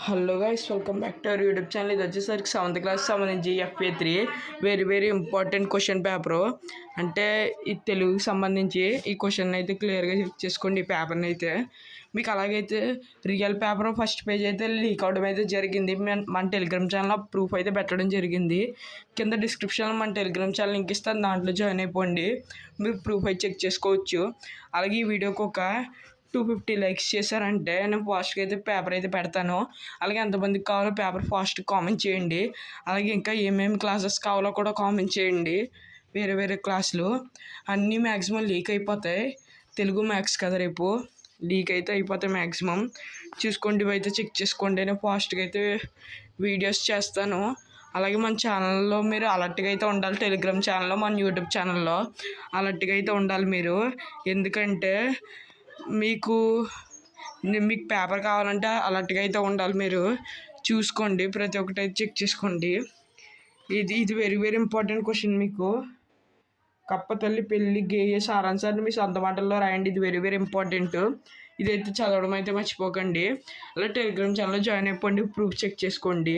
Hello guys, welcome back to our YouTube channel. ఇది వచ్చేసరికి 7th class సంబంధించి FA3 very important question paper. అంటే ఈ తెలుగుకి సంబంధించి ఈ క్వశ్చన్ అయితే క్లియర్గా చెక్ చేసుకోండి. ఈ పేపర్ని అయితే మీకు అలాగైతే రియల్ పేపర్ ఫస్ట్ పేజ్ అయితే లీక్ అవడం అయితే జరిగింది. మన టెలిగ్రామ్ ఛానల్లో ప్రూఫ్ అయితే పెట్టడం జరిగింది. కింద డిస్క్రిప్షన్లో మన టెలిగ్రామ్ ఛానల్ లింక్ ఇస్తాను, దాంట్లో జాయిన్ అయిపోండి. మీరు ప్రూఫ్ అయితే చెక్ చేసుకోవచ్చు. అలాగే ఈ వీడియోకి ఒక 250 లైక్స్ చేశారంటే నేను ఫాస్ట్గా అయితే పేపర్ అయితే పెడతాను. అలాగే ఎంతమందికి కావాలో పేపర్ ఫాస్ట్ కామెంట్ చేయండి. అలాగే ఇంకా ఏమేమి క్లాసెస్ కావాలో కూడా కామెంట్ చేయండి. వేరే క్లాసులు అన్నీ మ్యాక్సిమం లీక్ అయిపోతాయి. తెలుగు మ్యాథ్స్ కదా, రేపు లీక్ అయితే అయిపోతాయి మ్యాక్సిమం. చూసుకోండి, ఇవైతే చెక్ చేసుకోండి. నేను ఫాస్ట్గా అయితే వీడియోస్ చేస్తాను. అలాగే మన ఛానల్లో మీరు అలర్ట్గా అయితే ఉండాలి. టెలిగ్రామ్ ఛానల్లో, మన యూట్యూబ్ ఛానల్లో అలర్ట్గా అయితే ఉండాలి మీరు. ఎందుకంటే మీకు పేపర్ కావాలంటే అలర్ట్గా అయితే ఉండాలి. మీరు చూసుకోండి, ప్రతి ఒక్కటి అయితే చెక్ చేసుకోండి. ఇది వెరీ ఇంపార్టెంట్ క్వశ్చన్. మీకు కప్పతల్లి పెళ్ళి గేయ సారాంశాన్ని మీ సొంత మాటల్లో రాయండి. ఇది వెరీ ఇంపార్టెంట్. ఇదైతే చదవడం అయితే మర్చిపోకండి. అలా టెలిగ్రామ్ ఛానల్లో జాయిన్ అయిపోండి, ప్రూఫ్ చెక్ చేసుకోండి.